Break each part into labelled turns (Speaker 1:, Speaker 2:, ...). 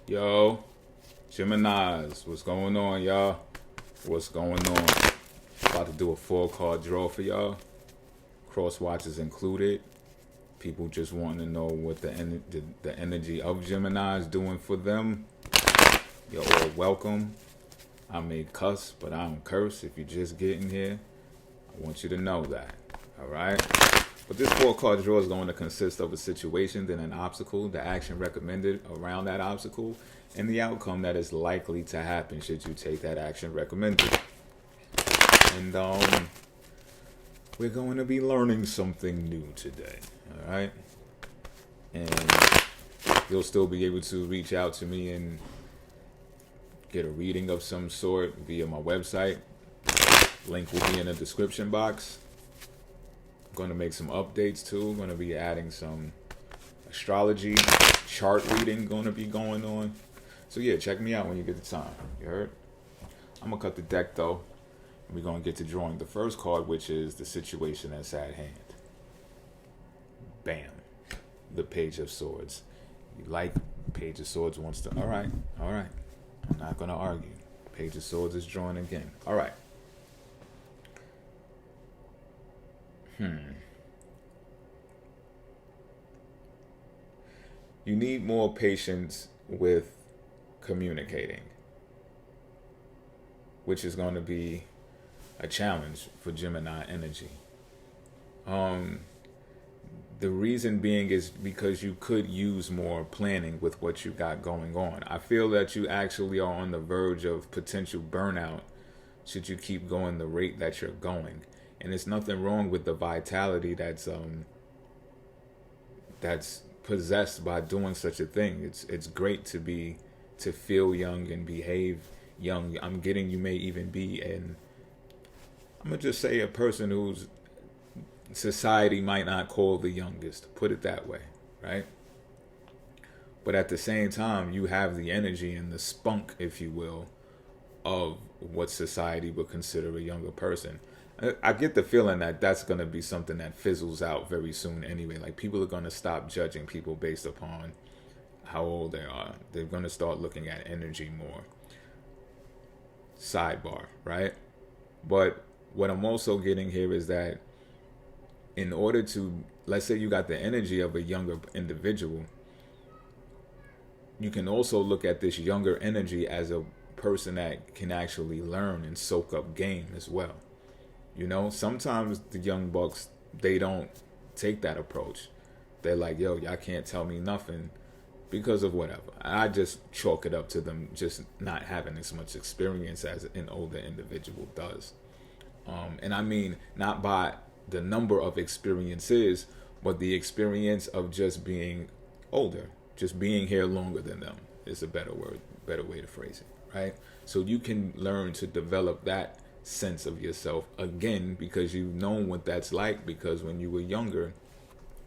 Speaker 1: Yo, Geminis, what's going on, y'all? What's going on? About to do a 4 card draw for y'all. Cross watches included. People just wanting to know what the energy of Gemini is doing for them. You're all welcome. I may cuss, but I don't curse. If you're just getting here, I want you to know that. All right? But this 4 card draw is going to consist of a situation, then an obstacle, the action recommended around that obstacle, and the outcome that is likely to happen should you take that action recommended. And we're going to be learning something new today. All right? And you'll still be able to reach out to me and get a reading of some sort via my website. Link will be in the description box. I'm going to make some updates too. I'm going to be adding some astrology, chart reading going to be going on. So yeah, check me out when you get the time. You heard? I'm going to cut the deck though. We're going to get to drawing the first card, which is the situation that's at hand. Bam. The Page of Swords. You like Page of Swords wants to... All right. I'm not going to argue. Page of Swords is drawing again. All right. You need more patience with communicating, which is going to be a challenge for Gemini energy. The reason being is because you could use more planning with what you got going on. I feel that you actually are on the verge of potential burnout should you keep going the rate that you're going. And there's nothing wrong with the vitality that's possessed by doing such a thing. It's great to feel young and behave young. I'm getting you may even be I'm gonna just say a person who's society might not call the youngest, put it that way, right? But at the same time, you have the energy and the spunk, if you will, of what society would consider a younger person. I get the feeling that that's going to be something that fizzles out very soon anyway. Like, people are going to stop judging people based upon how old they are. They're going to start looking at energy more. Sidebar, right? But what I'm also getting here is that in order to, let's say you got the energy of a younger individual, you can also look at this younger energy as a person that can actually learn and soak up game as well. You know, sometimes the young bucks, they don't take that approach. They're like, yo, y'all can't tell me nothing because of whatever. I just chalk it up to them just not having as much experience as an older individual does. And I mean, not by the number of experiences, but the experience of just being older, just being here longer than them is a better way to phrase it, right? So you can learn to develop that sense of yourself again because you've known what that's like, because when you were younger,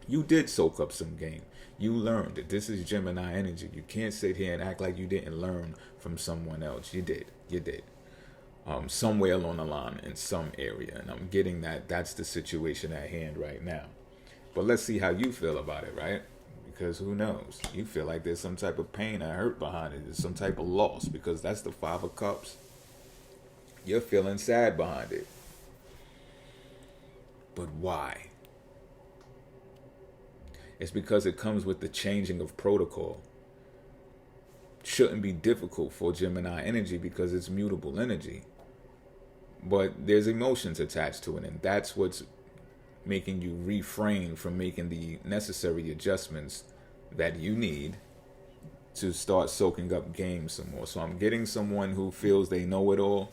Speaker 1: you did soak up some game. You learned that this is Gemini energy. You can't sit here and act like you didn't learn from someone else. You did. Somewhere along the line in some area. And I'm getting that that's the situation at hand right now. But let's see how you feel about it, right? Because who knows? You feel like there's some type of pain or hurt behind it. There's some type of loss, because that's the 5 of Cups. You're feeling sad behind it. But why? It's because it comes with the changing of protocol. Shouldn't be difficult for Gemini energy because it's mutable energy. But there's emotions attached to it, and that's what's making you refrain from making the necessary adjustments that you need to start soaking up game some more. So I'm getting someone who feels they know it all.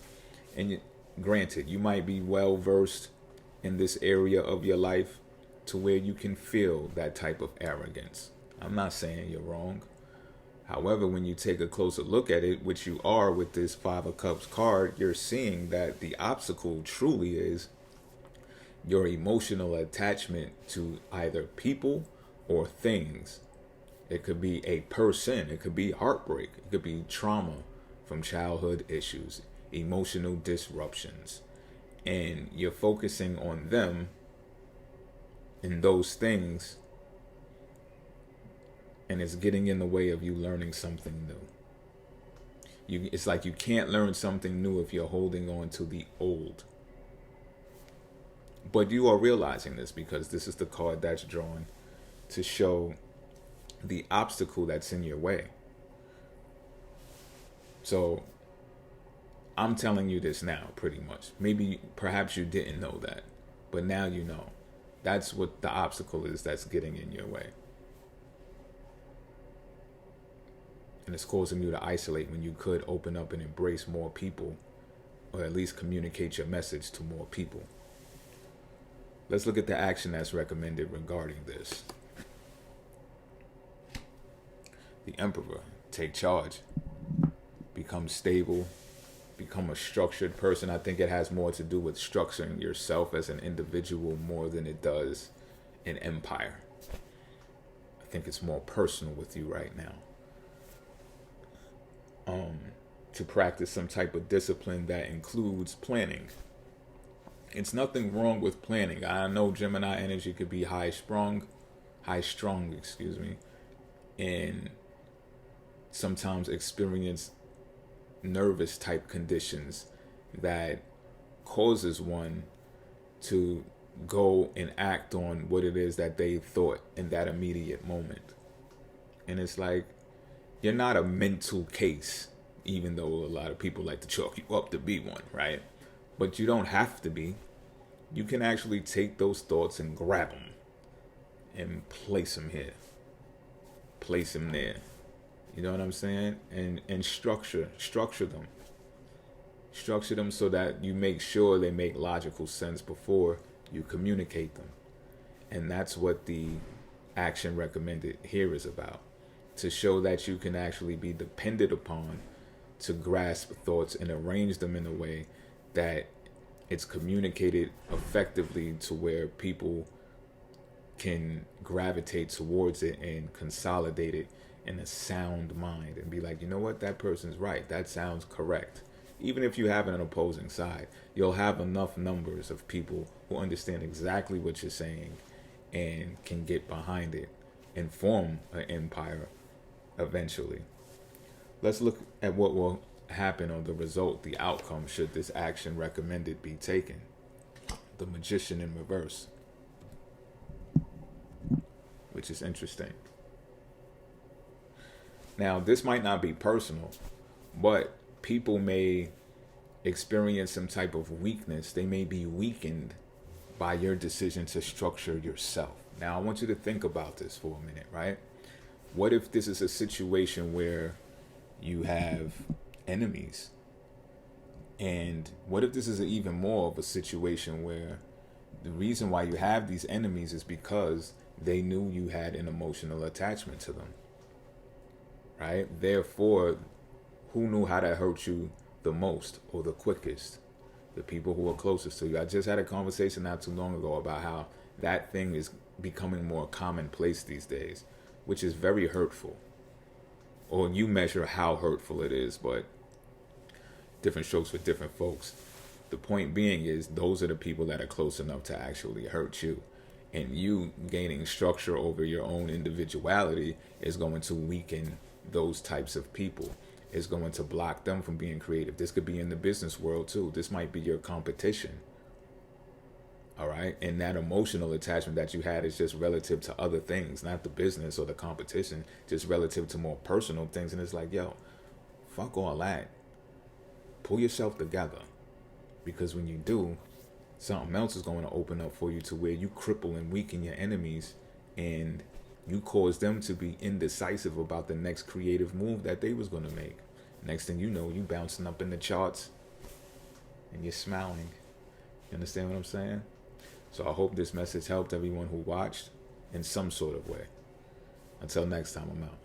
Speaker 1: And granted, you might be well versed in this area of your life to where you can feel that type of arrogance. I'm not saying you're wrong. However, when you take a closer look at it, which you are with this 5 of Cups card, you're seeing that the obstacle truly is your emotional attachment to either people or things. It could be a person. It could be heartbreak. It could be trauma from childhood issues, emotional disruptions. And you're focusing on them and those things, and it's getting in the way of you learning something new. It's like you can't learn something new if you're holding on to the old. But you are realizing this because this is the card that's drawn to show the obstacle that's in your way. So I'm telling you this now, pretty much. Perhaps you didn't know that, but now you know. That's what the obstacle is that's getting in your way. And it's causing you to isolate when you could open up and embrace more people, or at least communicate your message to more people. Let's look at the action that's recommended regarding this. The Emperor, take charge, become stable, become a structured person. I think it has more to do with structuring yourself as an individual more than it does an empire. I think it's more personal with you right now. To practice some type of discipline that includes planning. It's nothing wrong with planning. I know Gemini energy could be high strung, and sometimes experience nervous type conditions that causes one to go and act on what it is that they thought in that immediate moment. And it's like, you're not a mental case, even though a lot of people like to chalk you up to be one, right? But you don't have to be. You can actually take those thoughts and grab them and place them here, place them there. You know what I'm saying? And structure them. Structure them so that you make sure they make logical sense before you communicate them. And that's what the action recommended here is about. To show that you can actually be depended upon to grasp thoughts and arrange them in a way that it's communicated effectively to where people can gravitate towards it and consolidate it in a sound mind and be like, you know what, that person's right. That sounds correct. Even if you have an opposing side, you'll have enough numbers of people who understand exactly what you're saying and can get behind it and form an empire eventually. Let's look at what will happen or the result, the outcome, should this action recommended be taken. The Magician in reverse, which is interesting. Now, this might not be personal, but people may experience some type of weakness. They may be weakened by your decision to structure yourself. Now, I want you to think about this for a minute, right? What if this is a situation where you have enemies? And what if this is even more of a situation where the reason why you have these enemies is because they knew you had an emotional attachment to them, right? Therefore, who knew how to hurt you the most or the quickest? The people who are closest to you. I just had a conversation not too long ago about how that thing is becoming more commonplace these days, which is very hurtful. Or you measure how hurtful it is, but different strokes for different folks. The point being is those are the people that are close enough to actually hurt you. And you gaining structure over your own individuality is going to weaken those types of people. It's going to block them from being creative. This could be in the business world too. This might be your competition. All right. And that emotional attachment that you had is just relative to other things, not the business or the competition, just relative to more personal things. And it's like, yo, fuck all that. Pull yourself together. Because when you do, something else is going to open up for you to where you cripple and weaken your enemies and you cause them to be indecisive about the next creative move that they was going to make. Next thing you know, you bouncing up in the charts and you're smiling. You understand what I'm saying? So I hope this message helped everyone who watched in some sort of way. Until next time, I'm out.